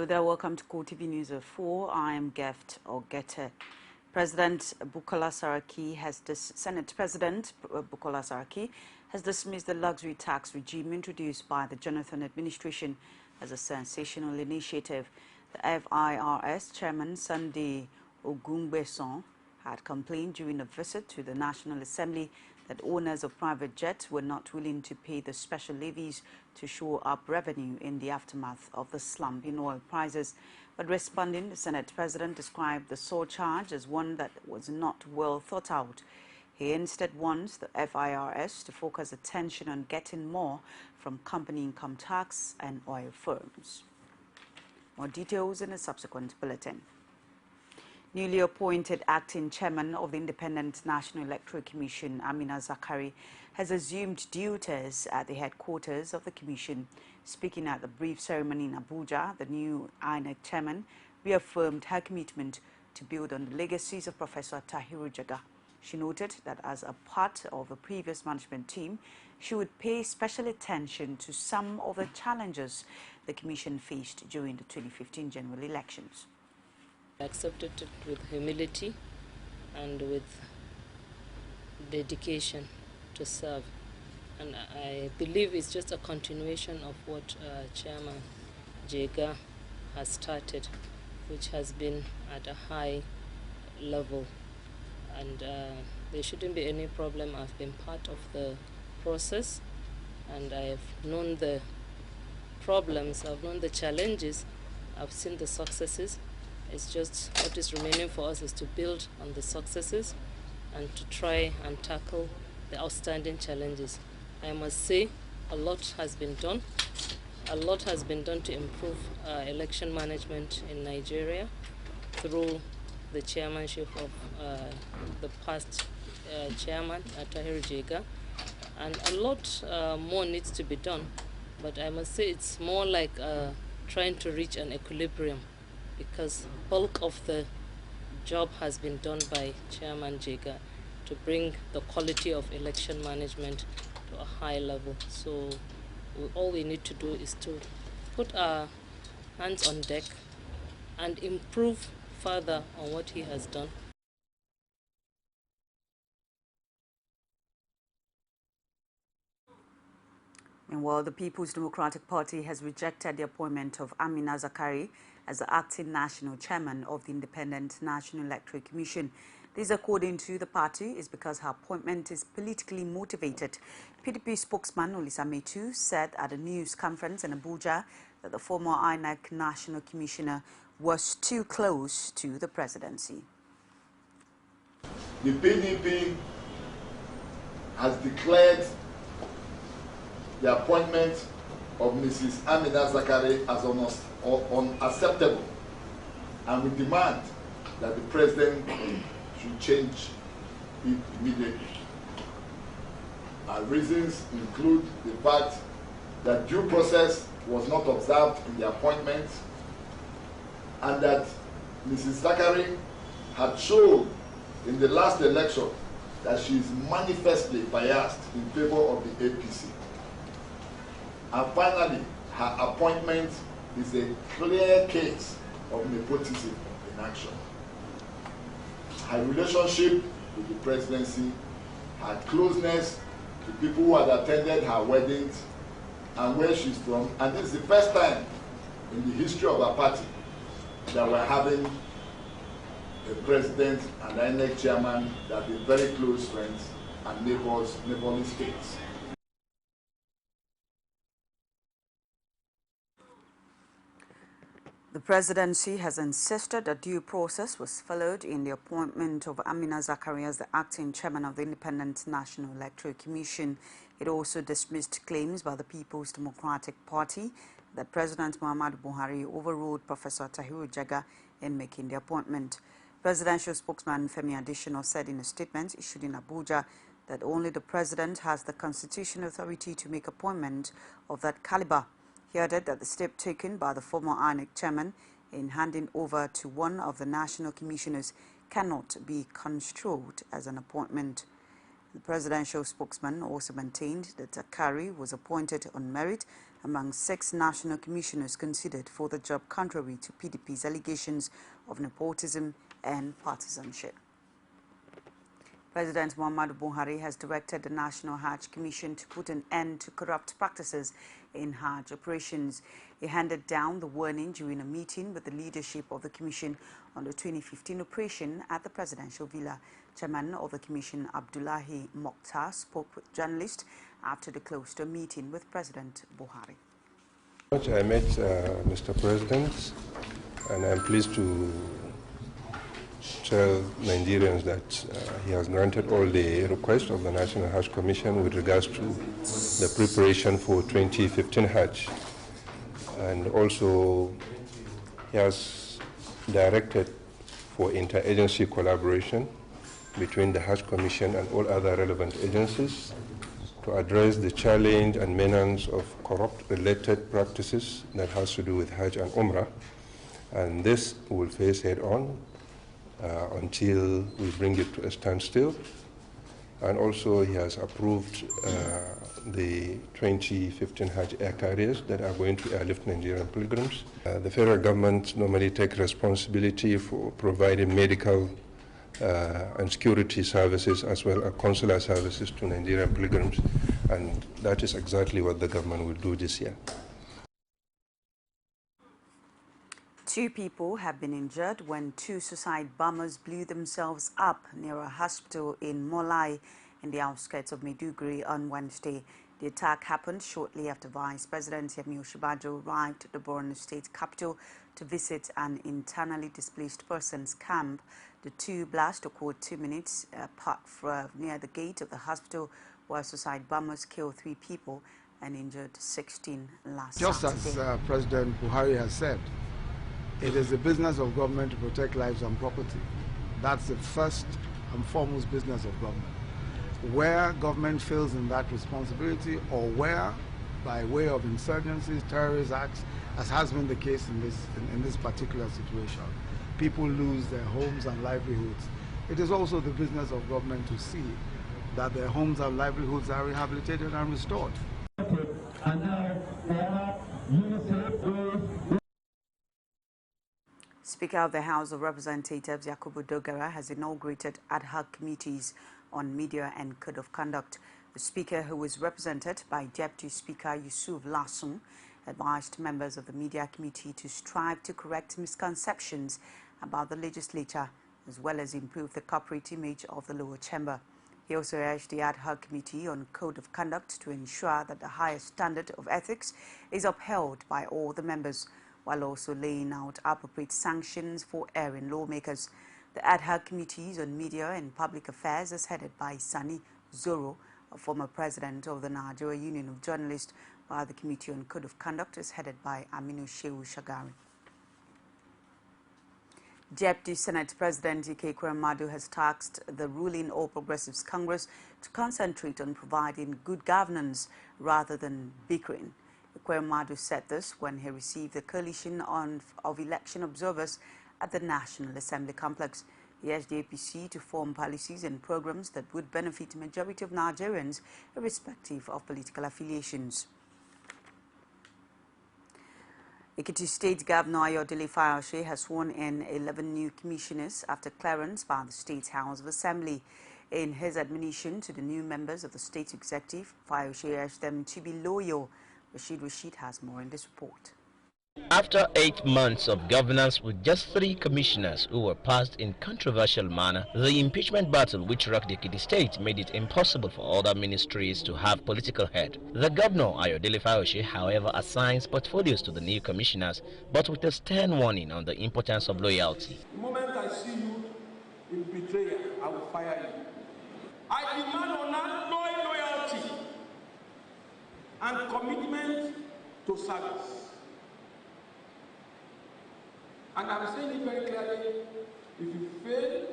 Hello there, welcome to CoreTV News at 4. I am Geft Ogete. Senate President Bukola Saraki has dismissed the luxury tax regime introduced by the Jonathan administration as a sensational initiative. The FIRS chairman Sunday Ogungbeson had complained during a visit to the National Assembly that owners of private jets were not willing to pay the special levies to shore up revenue in the aftermath of the slump in oil prices. But responding, the Senate President described the surcharge as one that was not well thought out. He instead wants the FIRS to focus attention on getting more from company income tax and oil firms. More details in a subsequent bulletin. Newly appointed acting chairman of the Independent National Electoral Commission, Amina Zakari, has assumed duties at the headquarters of the commission. Speaking at the brief ceremony in Abuja, the new INEC chairman reaffirmed her commitment to build on the legacies of Professor Tahiru Jaga. She noted that as a part of the previous management team, she would pay special attention to some of the challenges the commission faced during the 2015 general elections. I accepted it with humility and with dedication to serve, and I believe it's just a continuation of what Chairman Jega has started, which has been at a high level, and there shouldn't be any problem. I've been part of the process and I've known the problems, I've known the challenges, I've seen the successes. It's just what is remaining for us is to build on the successes and to try and tackle the outstanding challenges. I must say a lot has been done. A lot has been done to improve election management in Nigeria through the chairmanship of the past chairman, Tahiru Jega. And a lot more needs to be done. But I must say it's more like trying to reach an equilibrium, because bulk of the job has been done by Chairman Jega to bring the quality of election management to a high level. So all we need to do is to put our hands on deck and improve further on what he has done. Meanwhile, the People's Democratic Party has rejected the appointment of Amina Zakari as the acting national chairman of the Independent National Electoral Commission. This, according to the party, is because her appointment is politically motivated. PDP spokesman Olisa Metu said at a news conference in Abuja that the former INEC National Commissioner was too close to the presidency. The PDP has declared the appointment of Mrs. Amina Zakari as unacceptable, and we demand that the president should change it immediately. Our reasons include the fact that due process was not observed in the appointment, and that Mrs. Zakari had shown in the last election that she is manifestly biased in favor of the APC. And finally, her appointment is a clear case of nepotism in action. Her relationship with the presidency, her closeness to people who had attended her weddings and where she's from, and this is the first time in the history of our party that we're having a president and INEC chairman that are very close friends and neighborly states. The presidency has insisted that due process was followed in the appointment of Amina Zakari as the acting chairman of the Independent National Electoral Commission. It also dismissed claims by the People's Democratic Party that President Muhammadu Buhari overruled Professor Tahiru Jaga in making the appointment. Presidential spokesman Femi Adesina said in a statement issued in Abuja that only the president has the constitutional authority to make appointment of that caliber. He added that the step taken by the former INEC chairman in handing over to one of the national commissioners cannot be construed as an appointment. The presidential spokesman also maintained that Zakari was appointed on merit among 6 national commissioners considered for the job, contrary to PDP's allegations of nepotism and partisanship. President Muhammadu Buhari has directed the National Hajj Commission to put an end to corrupt practices in Hajj operations. He handed down the warning during a meeting with the leadership of the Commission on the 2015 operation at the Presidential Villa. Chairman of the Commission, Abdullahi Mokhtar, spoke with journalists after the closed meeting with President Buhari. I met Mr. President, and I'm pleased to tell Nigerians that he has granted all the requests of the National Hajj Commission with regards to the preparation for 2015 Hajj. And also he has directed for interagency collaboration between the Hajj Commission and all other relevant agencies to address the challenge and menace of corrupt-related practices that has to do with Hajj and Umrah. And this will face head-on until we bring it to a standstill. And also he has approved the 2015 Hajj air carriers that are going to airlift Nigerian pilgrims. The federal government normally takes responsibility for providing medical and security services as well as consular services to Nigerian pilgrims, and that is exactly what the government will do this year. 2 people have been injured when 2 suicide bombers blew themselves up near a hospital in Molai in the outskirts of Maiduguri on Wednesday. The attack happened shortly after Vice President Yemi Osinbajo arrived at the Borno State capital to visit an internally displaced persons camp. The 2 blasts occurred 2 minutes apart near the gate of the hospital, where suicide bombers killed 3 people and injured 16 last Saturday. Just as President Buhari has said, it is the business of government to protect lives and property. That's the first and foremost business of government. Where government fails in that responsibility, or where, by way of insurgencies, terrorist acts, as has been the case in this particular situation, people lose their homes and livelihoods, it is also the business of government to see that their homes and livelihoods are rehabilitated and restored. Speaker of the House of Representatives Yakubu Dogara has inaugurated ad hoc committees on media and code of conduct. The Speaker, who was represented by Deputy Speaker Yusuf Lassun, advised members of the Media Committee to strive to correct misconceptions about the legislature as well as improve the corporate image of the lower chamber. He also urged the ad hoc committee on code of conduct to ensure that the highest standard of ethics is upheld by all the members, while also laying out appropriate sanctions for erring lawmakers. The ad hoc committees on media and public affairs is headed by Sani Zoro, a former president of the Nigeria Union of Journalists, while the Committee on Code of Conduct is headed by Aminu Shehu Shagari. Deputy Senate President Ike Ekweremadu has tasked the ruling All Progressives Congress to concentrate on providing good governance rather than bickering. Ekweremadu said this when he received the coalition of election observers at the National Assembly complex. He urged the APC to form policies and programs that would benefit the majority of Nigerians, irrespective of political affiliations. Ekiti State Governor Ayodele Fayose has sworn in 11 new commissioners after clearance by the State House of Assembly. In his admonition to the new members of the State Executive, Fayose urged them to be loyal. Rashid has more in this report. After 8 months of governance with just 3 commissioners who were passed in controversial manner, the impeachment battle which rocked the Ekiti state made it impossible for other ministries to have political head. The governor, Ayodele Fayose, however, assigns portfolios to the new commissioners, but with a stern warning on the importance of loyalty. The moment I see you in betrayal, I will fire you. I demand loyalty and commitment to service. And I'm saying it very clearly, if you fail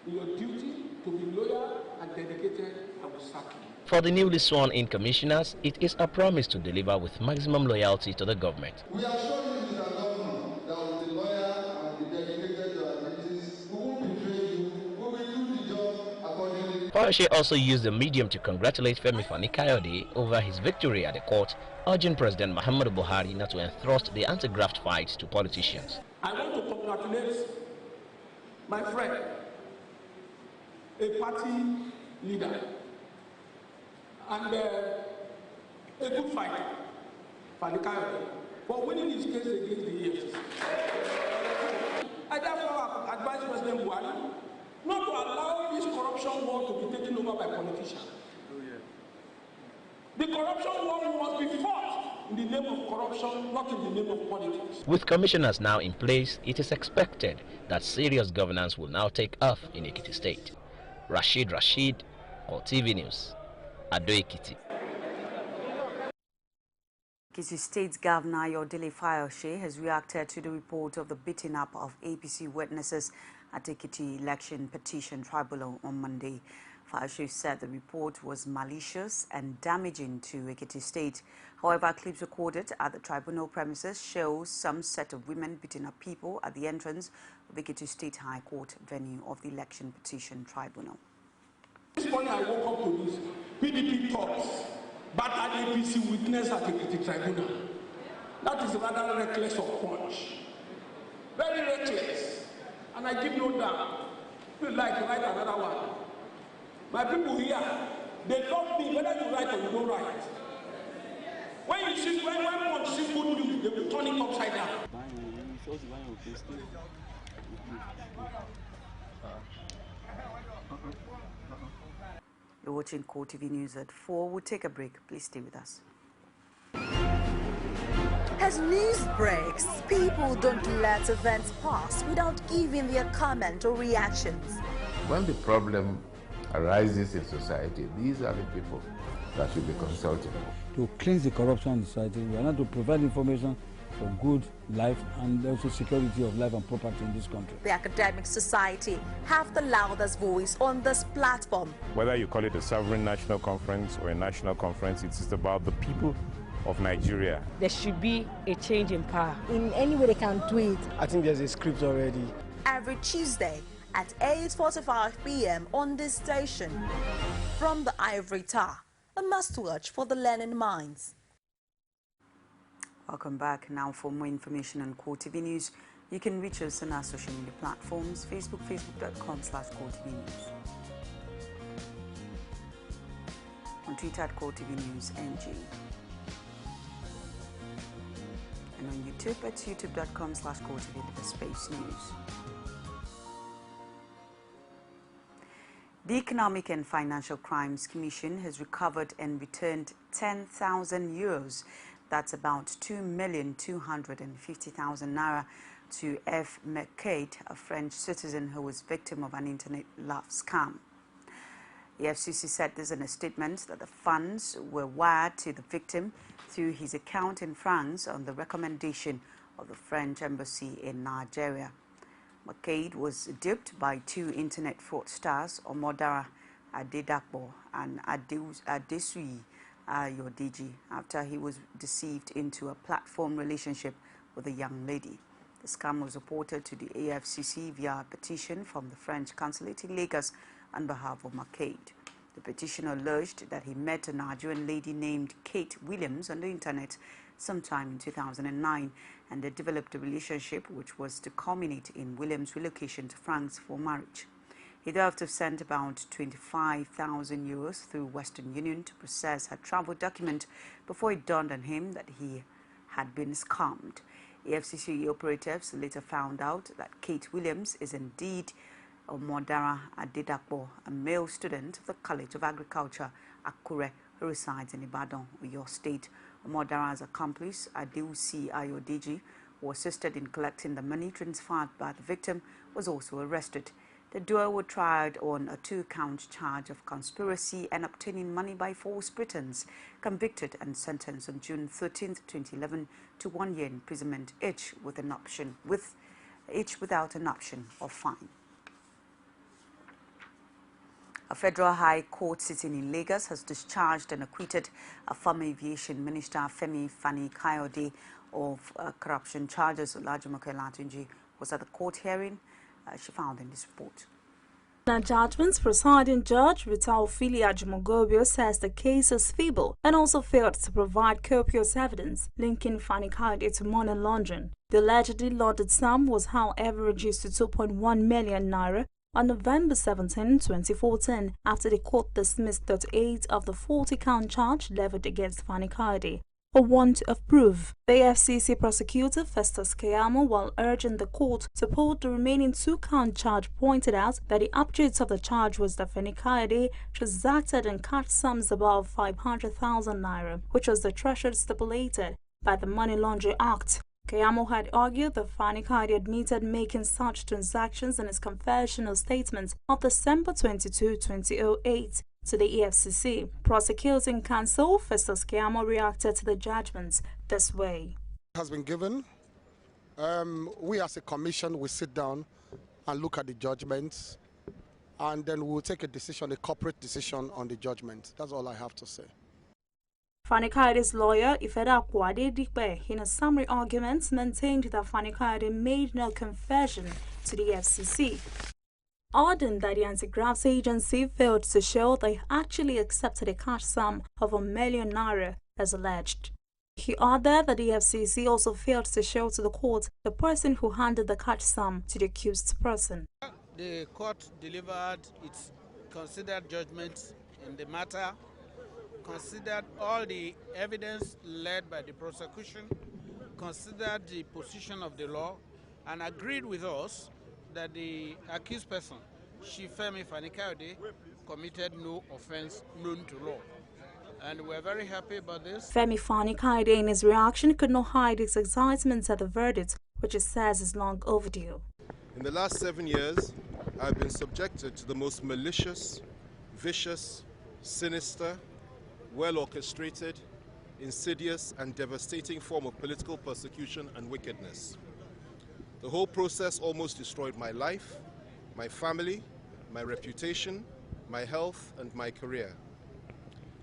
in your duty to be loyal and dedicated, I will sack you. For the newly sworn-in commissioners, it is a promise to deliver with maximum loyalty to the government. We are sure you, Mr. Governor, that will be loyal and be dedicated to our duties. We won't betray you. We will do the job accordingly. Fayose also used the medium to congratulate Femi Fani-Kayode over his victory at the court, urging President Muhammadu Buhari not to entrust the anti-graft fight to politicians. I want to congratulate my friend, a party leader, and a good fighter, Fani-Kayode, for winning his case against the EFCC. I therefore advise President Buhari not to allow this corruption war to be taken over by politicians. The corruption war must be fought in the name of corruption, not in the name of politics. With commissioners now in place, it is expected that serious governance will now take off in Ekiti State. Rashid, CoreTV News, Ado Ekiti. Ekiti State Governor Ayodele Fayose has reacted to the report of the beating up of APC witnesses at Ekiti Election Petition Tribunal on Monday. Fayose said the report was malicious and damaging to Ekiti State. However, clips recorded at the tribunal premises show some set of women beating up people at the entrance of Ekiti State High Court venue of the Election Petition Tribunal. This morning I woke up to this. PDP talks, but an APC witness at Ekiti Tribunal. That is rather reckless of punch. Very reckless. And I give no damn. Feel like to write another one. My people here, they love me whether you write or you don't write. When you see, when punch see good news, they will turn it upside down. You're watching CoreTV News at 4. We'll take a break. Please stay with us. As news breaks, people don't let events pass without giving their comment or reactions. When the problem arises in society, these are the people that should be consulted. To cleanse the corruption in society, we are not to provide information for good life and also security of life and property in this country. The academic society have the loudest voice on this platform. Whether you call it a sovereign national conference or a national conference, it's just about the people of Nigeria. There should be a change in power. In any way they can do it. I think there's a script already. Every Tuesday at 8:45 p.m. on this station. From the Ivory Tower, a must-watch for the learning minds. Welcome back. Now for more information on CoreTV News, you can reach us on our social media platforms, facebook.com/CoreTV News. On Twitter at CoreTV News NG. And on YouTube at youtube.com/CoreTV News. The Economic and Financial Crimes Commission has recovered and returned 10,000 euros, that's about 2,250,000 naira, to F. McCade, a French citizen who was victim of an internet love scam. The FCC said this in a statement that the funds were wired to the victim through his account in France on the recommendation of the French embassy in Nigeria. McCade was duped by two internet fraudsters, Omodara Adedapo and Adesui Ayodiji, after he was deceived into a platform relationship with a young lady. The scam was reported to the AFCC via a petition from the French consulate in Lagos on behalf of McCade. The petitioner alleged that he met a Nigerian lady named Kate Williams on the internet sometime in 2009, and they developed a relationship which was to culminate in Williams' relocation to France for marriage. He thereafter sent about 25,000 euros through Western Union to process her travel document before it dawned on him that he had been scammed. AFCC operatives later found out that Kate Williams is indeed Omodara Adedapo, a male student of the College of Agriculture, Akure, who resides in Ibadan, Oyo State. Omodara's accomplice, Adeusi Ayodiji, who assisted in collecting the money transferred by the victim, was also arrested. The duo were tried on a 2-count charge of conspiracy and obtaining money by false pretense, convicted and sentenced on June 13, 2011 to 1 year imprisonment, each without an option of fine. A federal high court sitting in Lagos has discharged and acquitted a former aviation minister, Femi Fani-Kayode, of corruption charges. Olajumoke Latunji was at the court hearing. She found in this report. The judgment's presiding judge, Rita Ophelia Jumogobio, says the case is feeble and also failed to provide copious evidence linking Fani Kayode to money laundering. The allegedly laundered sum was, however, reduced to 2.1 million naira on November 17, 2014, after the court dismissed 38 of the 40-count charge levied against Fani Kayode for want of proof. The FCC prosecutor Festus Keyamo, while urging the court to uphold the remaining 2-count charge, pointed out that the object of the charge was that Fani Kayode transacted in cash sums above 500,000 naira, which was the threshold stipulated by the Money Laundering Act. Keyamo had argued that Fani Kayode admitted making such transactions in his confessional statement of December 22, 2008 to the EFCC. Prosecuting counsel Festus Keyamo reacted to the judgment this way. Has been given. We as a commission will sit down and look at the judgments, and then we will take a decision, a corporate decision on the judgment. That's all I have to say. Fani Kayode's lawyer, Ifeda Akwade Dikpe, in a summary argument, maintained that Fani Kayode made no confession to the FCC, adding that the anti-graft agency failed to show they actually accepted a cash sum of 1 million naira as alleged. He added that the FCC also failed to show to the court the person who handed the cash sum to the accused person. The court delivered its considered judgment in the matter, considered all the evidence led by the prosecution, considered the position of the law, and agreed with us that the accused person, Femi Fani Kayode, committed no offense known to law. And we're very happy about this. Femi Fani Kayode, in his reaction, could not hide his excitement at the verdict, which he says is long overdue. In the last 7 years, I've been subjected to the most malicious, vicious, sinister, well-orchestrated, insidious and devastating form of political persecution and wickedness. The whole process almost destroyed my life, my family, my reputation, my health and my career.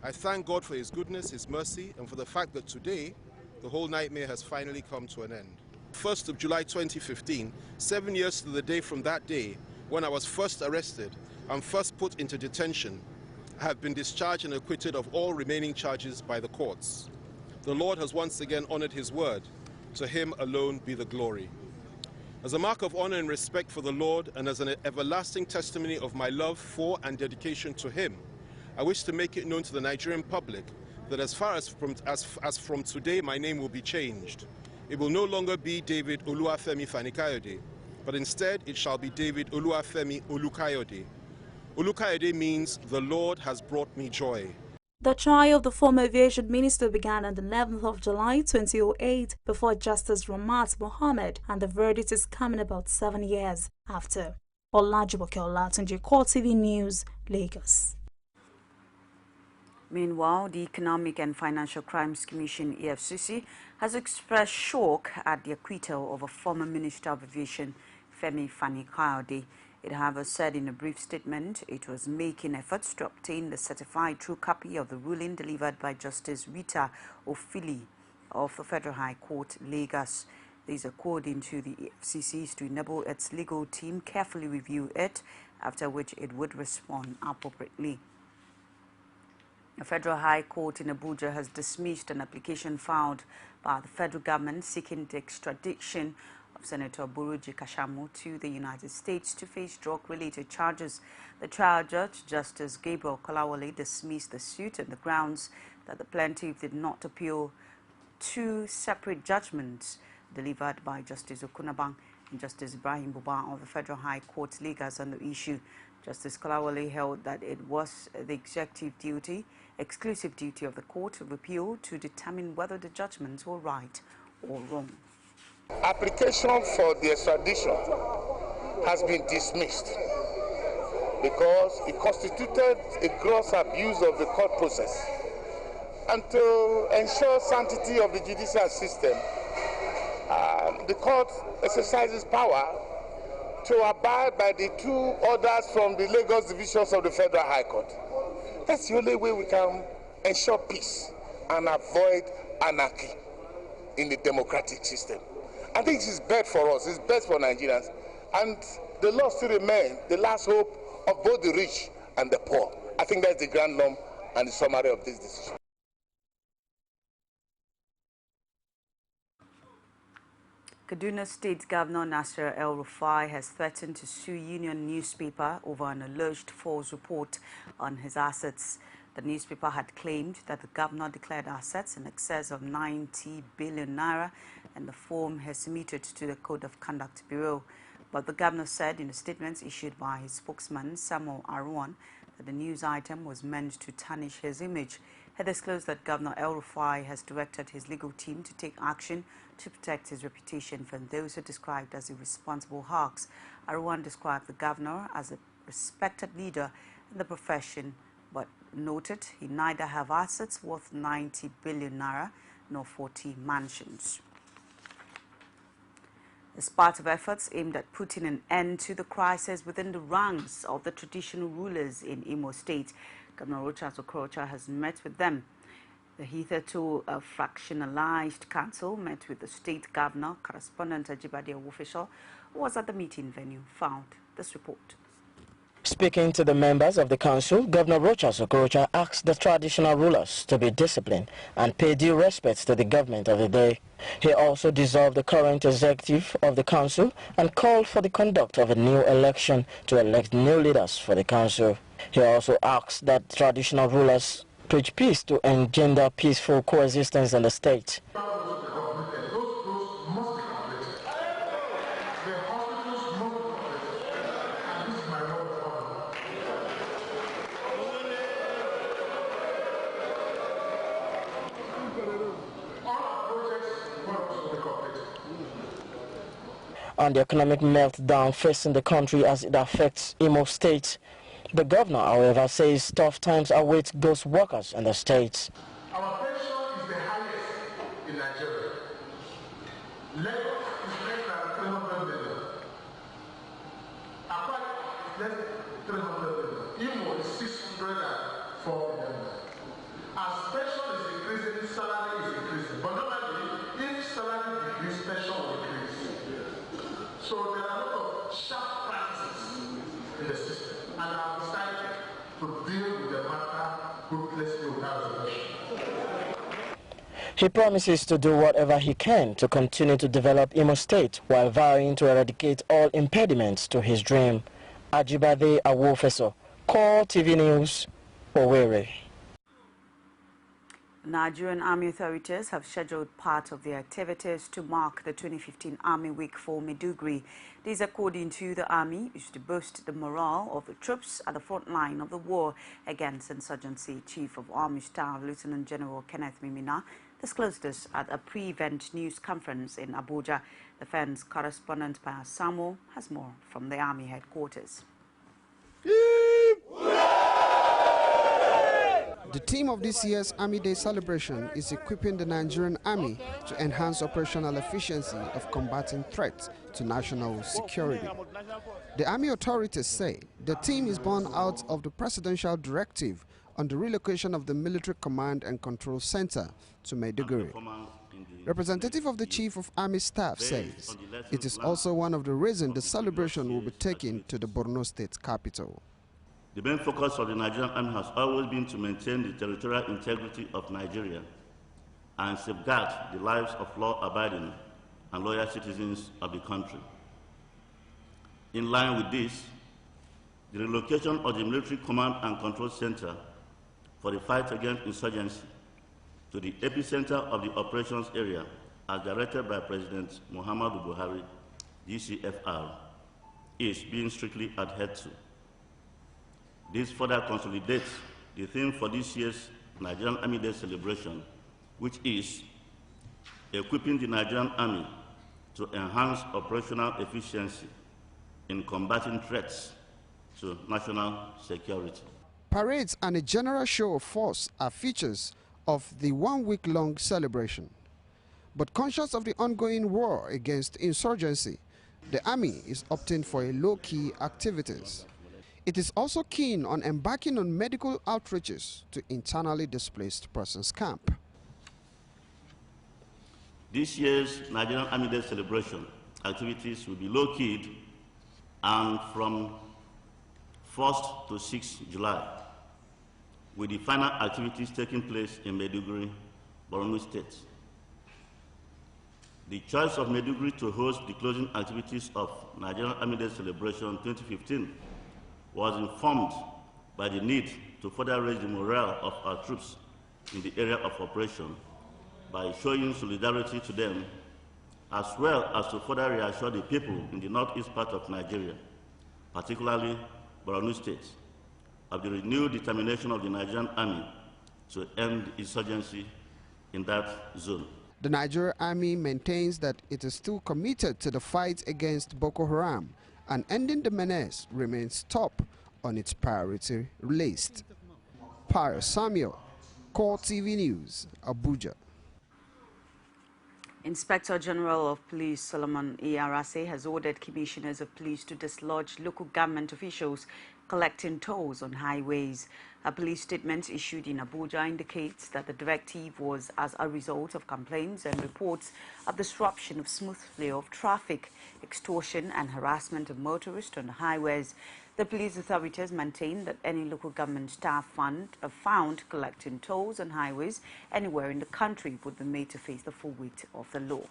I thank God for His goodness, His mercy, and for the fact that today, the whole nightmare has finally come to an end. 1st of July 2015, 7 years to the day from that day, when I was first arrested and first put into detention, I have been discharged and acquitted of all remaining charges by the courts. The Lord has once again honored His word. To Him alone be the glory. As a mark of honor and respect for the Lord and as an everlasting testimony of my love for and dedication to Him, I wish to make it known to the Nigerian public that as from today my name will be changed. It will no longer be David Oluwafemi Fani Kayode, but instead it shall be David Oluwafemi Olukayode. Olukayode means the Lord has brought me joy. The trial of the former aviation minister began on the 11th of July 2008 before Justice Ramat Mohammed, and the verdict is coming about 7 years after. Olajumoke Olatunji, CoreTV News, Lagos. Meanwhile, the Economic and Financial Crimes Commission, EFCC, has expressed shock at the acquittal of a former Minister of Aviation, Femi Fani Kayode. It, however, said in a brief statement it was making efforts to obtain the certified true copy of the ruling delivered by Justice Rita Ophelia of the Federal High Court, Lagos. This, according to the FCC, is to enable its legal team carefully review it, after which it would respond appropriately. The Federal High Court in Abuja has dismissed an application filed by the federal government seeking the extradition of Senator Buruji Kashamu to the United States to face drug-related charges. The trial judge, Justice Gabriel Kolawole, dismissed the suit on the grounds that the plaintiff did not appeal two separate judgments delivered by Justice Okunabang and Justice Ibrahim Buba of the Federal High Court, Lagos, on the issue. Justice Kolawole held that it was the exclusive duty of the Court of Appeal to determine whether the judgments were right or wrong. Application for the extradition has been dismissed because it constituted a gross abuse of the court process. And to ensure sanctity of the judicial system, the court exercises power to abide by the two orders from the Lagos divisions of the Federal High Court. That's the only way we can ensure peace and avoid anarchy in the democratic system. I think this is best for us, it's best for Nigerians. And the law still remains the last hope of both the rich and the poor. I think that's the grand norm and the summary of this decision. Kaduna State Governor Nasir El-Rufai has threatened to sue Union newspaper over an alleged false report on his assets. The newspaper had claimed that the governor declared assets in excess of 90 billion naira, and the form has submitted to the Code of Conduct Bureau. But the governor said in a statement issued by his spokesman, Samuel Arwan, that the news item was meant to tarnish his image. He disclosed that Governor El-Rufai has directed his legal team to take action to protect his reputation from those who are described as irresponsible hawks. Arwan described the governor as a respected leader in the profession, but noted he neither have assets worth 90 billion naira nor 40 mansions. As part of efforts aimed at putting an end to the crisis within the ranks of the traditional rulers in Imo State, Governor Rochas Okorocha has met with them. The hitherto fractionalized council met with the state governor. Correspondent Ajibade Awofisho, who was at the meeting venue, found this report. Speaking to the members of the council, Governor Rochas Okorocha asked the traditional rulers to be disciplined and pay due respect to the government of the day. He also dissolved the current executive of the council and called for the conduct of a new election to elect new leaders for the council. He also asked that traditional rulers preach peace to engender peaceful coexistence in the state. On the economic meltdown facing the country as it affects Imo State, the governor, however, says tough times await those workers in the state. Our pension is the highest in Nigeria. Lagos is less than 300 million. Akwa is less than 300 million. Imo is 604 million. As pension is increasing, salary is increasing. But normally, if salary decreases, pension will increase. So there are a lot of sharp practices in the system, and I have decided to deal with the matter ruthlessly without reservation. He promises to do whatever he can to continue to develop Imo State while vowing to eradicate all impediments to his dream. Ajibade Awofeso, CoreTV News, Owerri. Nigerian Army authorities have scheduled part of their activities to mark the 2015 Army Week for Maiduguri. This, according to the Army, is to boost the morale of the troops at the front line of the war against insurgency. Chief of Army Staff Lieutenant General Kenneth Mimina disclosed this at a pre-event news conference in Abuja. Defense correspondent Paya Samuel has more from the Army headquarters. The theme of this year's Army Day celebration is equipping the Nigerian Army to enhance operational efficiency of combating threats to national security. The Army authorities say the theme is born out of the presidential directive on the relocation of the Military Command and Control Center to Maiduguri. Representative of the Chief of Army Staff says it is also one of the reasons the celebration will be taken to the Borno State capital. The main focus of the Nigerian Army has always been to maintain the territorial integrity of Nigeria and safeguard the lives of law-abiding and loyal citizens of the country. In line with this, the relocation of the Military Command and Control Center for the fight against insurgency to the epicenter of the operations area, as directed by President Muhammadu Buhari, GCFR, is being strictly adhered to. This further consolidates the theme for this year's Nigerian Army Day celebration, which is equipping the Nigerian Army to enhance operational efficiency in combating threats to national security. Parades and a general show of force are features of the one-week-long celebration. But conscious of the ongoing war against insurgency, the Army is opting for a low-key activities. It is also keen on embarking on medical outreaches to internally displaced persons camp. This year's Nigerian Army Day celebration activities will be low-keyed and from 1st to 6th July, with the final activities taking place in Maiduguri, Borno State. The choice of Maiduguri to host the closing activities of Nigerian Army Day Celebration 2015 was informed by the need to further raise the morale of our troops in the area of operation by showing solidarity to them, as well as to further reassure the people in the northeast part of Nigeria, particularly Borno State, of the renewed determination of the Nigerian Army to end insurgency in that zone. The Nigerian Army maintains that it is still committed to the fight against Boko Haram, and ending the menace remains top on its priority list. Pius Samuel, CoreTV News, Abuja. Inspector General of Police Solomon Arase has ordered commissioners of police to dislodge local government officials collecting tolls on highways. A police statement issued in Abuja indicates that the directive was as a result of complaints and reports of disruption of smooth flow of traffic, extortion and harassment of motorists on the highways. The police authorities maintain that any local government staff found collecting tolls on highways anywhere in the country would be made to face the full weight of the law.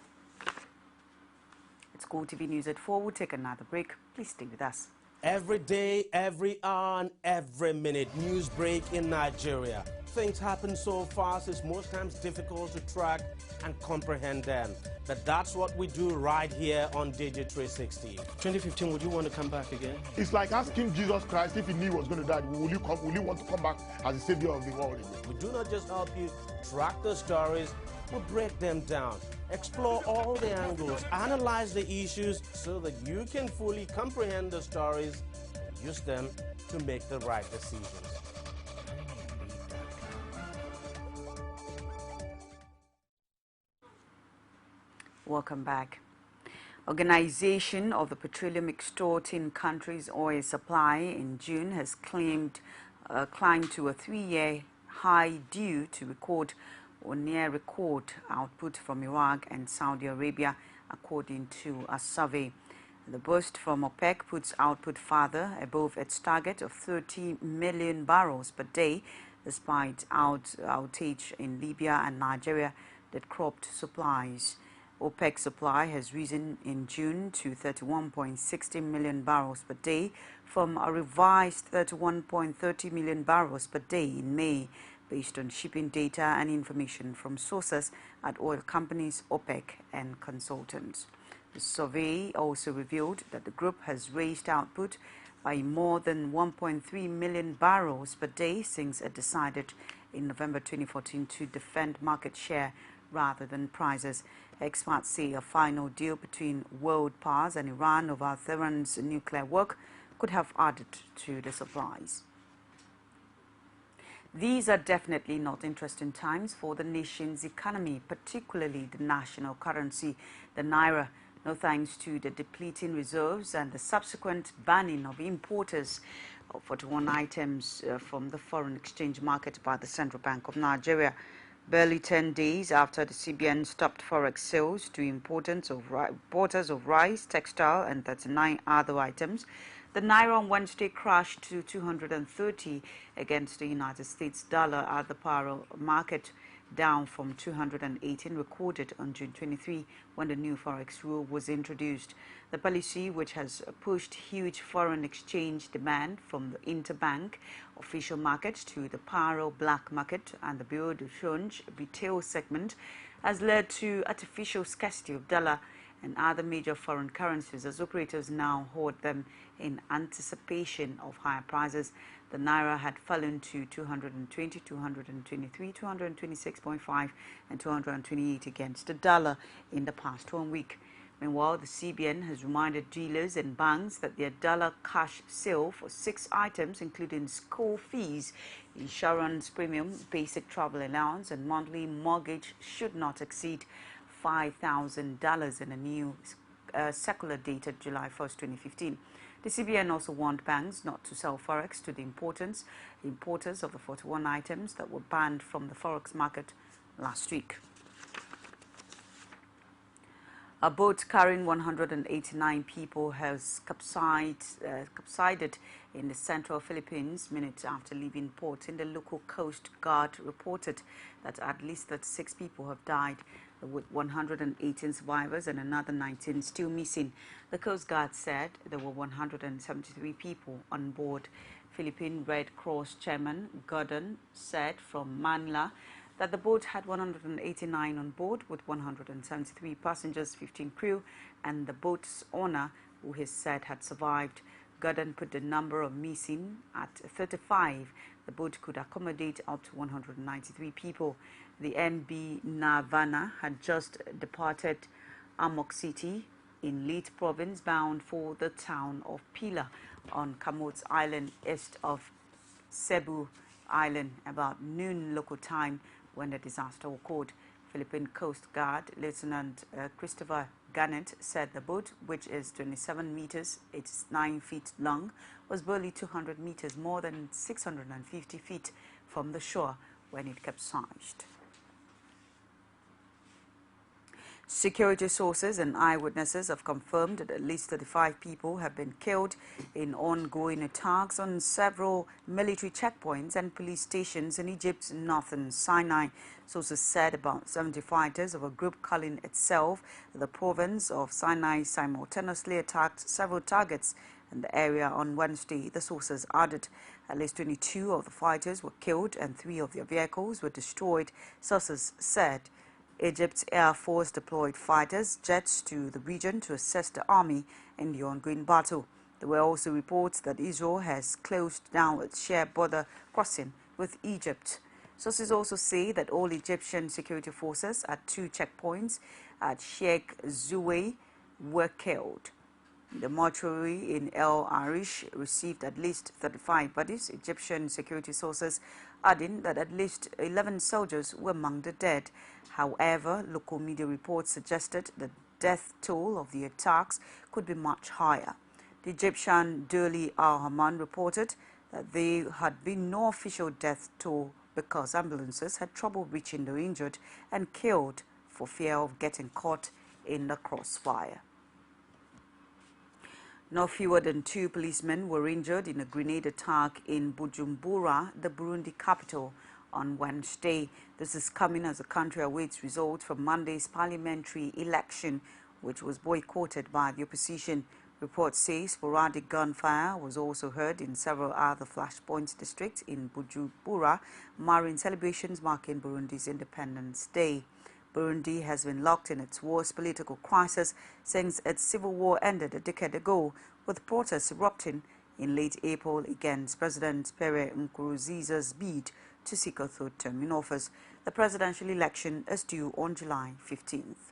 It's CoreTV News at 4. We'll take another break. Please stay with us. Every day, every hour, and every minute, news break in Nigeria. Things happen so fast, it's most times difficult to track and comprehend them. But that's what we do right here on Digi360. 2015, would you want to come back again? It's like asking Jesus Christ if he knew he was going to die, will you want to come back as the savior of the world again? We do not just help you track the stories, we break them down, explore all the angles, analyze the issues so that you can fully comprehend the stories and use them to make the right decisions. Welcome back. Organization of the Petroleum Exporting Countries oil supply in June has climbed to a 3-year high due to record or near record output from Iraq and Saudi Arabia, according to a survey. The boost from OPEC puts output further above its target of 30 million barrels per day, despite outage in Libya and Nigeria that cropped supplies. OPEC supply has risen in June to 31.60 million barrels per day from a revised 31.30 million barrels per day in May, based on shipping data and information from sources at oil companies, OPEC and consultants. The survey also revealed that the group has raised output by more than 1.3 million barrels per day since it decided in November 2014 to defend market share rather than prices. Experts say a final deal between world powers and Iran over Tehran's nuclear work could have added to the supplies. These are definitely not interesting times for the nation's economy, particularly the national currency, the naira. No thanks to the depleting reserves and the subsequent banning of importers of 41 items from the foreign exchange market by the Central Bank of Nigeria. Barely 10 days after the CBN stopped forex sales to importers of rice, textile and 39 other items, the naira on Wednesday crashed to 230 against the United States dollar at the parallel market, down from 218 recorded on June 23 when the new forex rule was introduced. The policy, which has pushed huge foreign exchange demand from the interbank official market to the parallel black market and the bureau de change retail segment, has led to artificial scarcity of dollar and other major foreign currencies as operators now hoard them in anticipation of higher prices. The naira had fallen to 220, 223, 226.5 and 228 against the dollar in the past 1 week. Meanwhile, the CBN has reminded dealers and banks that their dollar cash sale for 6 items, including school fees, insurance premium, basic travel allowance and monthly mortgage, should not exceed $5,000 in a new circular dated July 1st, 2015. The CBN also warned banks not to sell forex to the importers of the 41 items that were banned from the forex market last week. A boat carrying 189 people has capsided in the central Philippines minutes after leaving port. In the local Coast Guard reported that at least 36 people have died, with 118 survivors and another 19 still missing. The Coast Guard said there were 173 people on board. Philippine Red Cross Chairman Gordon said from Manila that the boat had 189 on board with 173 passengers, 15 crew, and the boat's owner, who he said had survived. Gordon put the number of missing at 35. The boat could accommodate up to 193 people. The NB Nirvana had just departed Amok City in Leyte province, bound for the town of Pila on Camotes Island, east of Cebu Island, about noon local time when the disaster occurred. Philippine Coast Guard Lieutenant Christopher Gannett said the boat, which is 27 meters, it's 9 feet long, was barely 200 meters, more than 650 feet from the shore when it capsized. Security sources and eyewitnesses have confirmed that at least 35 people have been killed in ongoing attacks on several military checkpoints and police stations in Egypt's northern Sinai. Sources said about 70 fighters of a group calling itself the province of Sinai simultaneously attacked several targets in the area on Wednesday. The sources added at least 22 of the fighters were killed and 3 of their vehicles were destroyed. Sources said Egypt's Air Force deployed fighters jets to the region to assist the army in the ongoing battle. There were also reports that Israel has closed down its shared border crossing with Egypt. Sources also say that all Egyptian security forces at 2 checkpoints at Sheikh Zouei were killed. The mortuary in El Arish received at least 35 bodies, Egyptian security sources adding that at least 11 soldiers were among the dead. However, local media reports suggested the death toll of the attacks could be much higher. The Egyptian Daily Al-Haman reported that there had been no official death toll because ambulances had trouble reaching the injured and killed for fear of getting caught in the crossfire. No fewer than 2 policemen were injured in a grenade attack in Bujumbura, the Burundi capital, on Wednesday. This is coming as the country awaits results from Monday's parliamentary election, which was boycotted by the opposition. Reports say sporadic gunfire was also heard in several other flashpoint districts in Bujumbura, marring celebrations marking Burundi's Independence Day. Burundi has been locked in its worst political crisis since its civil war ended a decade ago, with protests erupting in late April against President Pierre Nkurunziza's bid to seek a 3rd term in office. The presidential election is due on July 15th.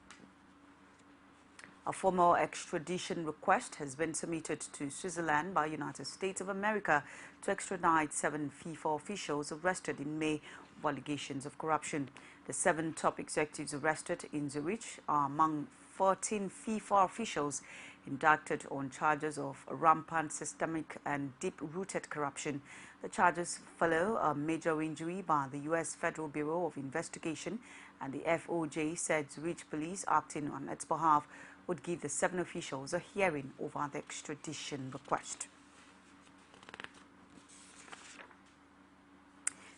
A formal extradition request has been submitted to Switzerland by United States of America to extradite 7 FIFA officials arrested in May of allegations of corruption. The 7 top executives arrested in Zurich are among 14 FIFA officials indicted on charges of rampant, systemic and deep-rooted corruption. The charges follow a major injury by the U.S. Federal Bureau of Investigation, and the FOJ said Zurich police, acting on its behalf, would give the 7 officials a hearing over the extradition request.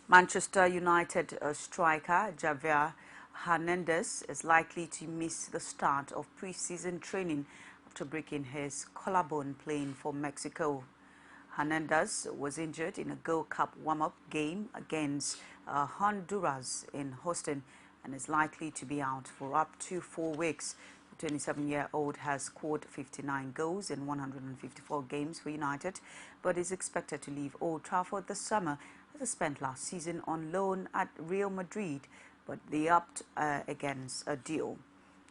Manchester United striker Javier Hernandez is likely to miss the start of pre-season training after breaking his collarbone playing for Mexico. Hernandez was injured in a Gold Cup warm-up game against Honduras in Houston and is likely to be out for up to 4 weeks. The 27-year-old has scored 59 goals in 154 games for United, but is expected to leave Old Trafford this summer, as he spent last season on loan at Real Madrid, but they upped against a deal.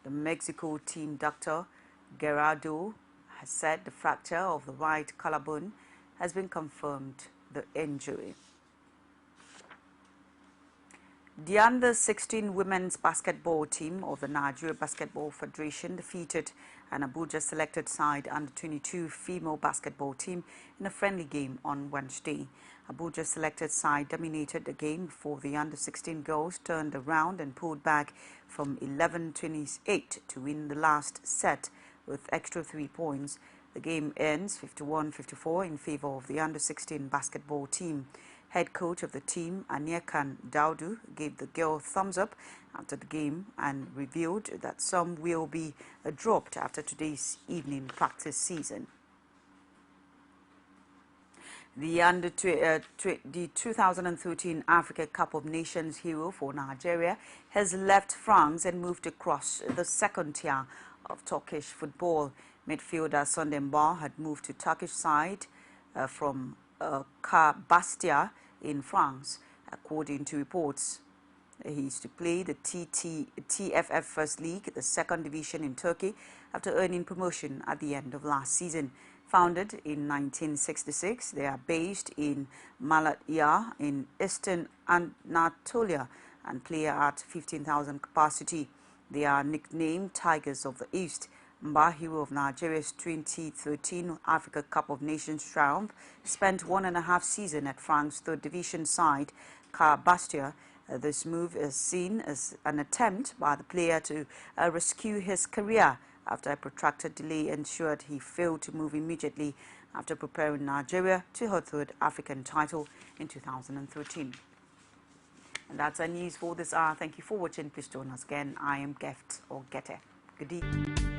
The Mexico team doctor Gerardo has said the fracture of the right collarbone has been confirmed the injury. The Under-16 women's basketball team of the Nigeria Basketball Federation defeated an Abuja selected side Under-22 female basketball team in a friendly game on Wednesday. Abuja selected side dominated the game before the Under-16 girls turned around and pulled back from 11-28 to win the last set with extra 3 points. The game ends 51-54 in favor of the Under-16 basketball team. Head coach of the team, Aniekan Daudu, gave the girl thumbs up after the game and revealed that some will be dropped after today's evening practice season. The 2013 Africa Cup of Nations hero for Nigeria has left France and moved across the second tier of Turkish football. Midfielder Sondemba had moved to Turkish side from Bastia in France, according to reports. He is to play the TFF First League, the second division in Turkey, after earning promotion at the end of last season. Founded in 1966, they are based in Malatya in eastern Anatolia and play at 15,000 capacity. They are nicknamed Tigers of the East. Mba, hero of Nigeria's 2013 Africa Cup of Nations triumph, spent 1.5 seasons at France's third division side, Bastia. This move is seen as an attempt by the player to rescue his career after a protracted delay ensured he failed to move immediately after preparing Nigeria to her third African title in 2013. And that's our news for this hour. Thank you for watching. Please join us again. I am Geft or Gete. Good evening.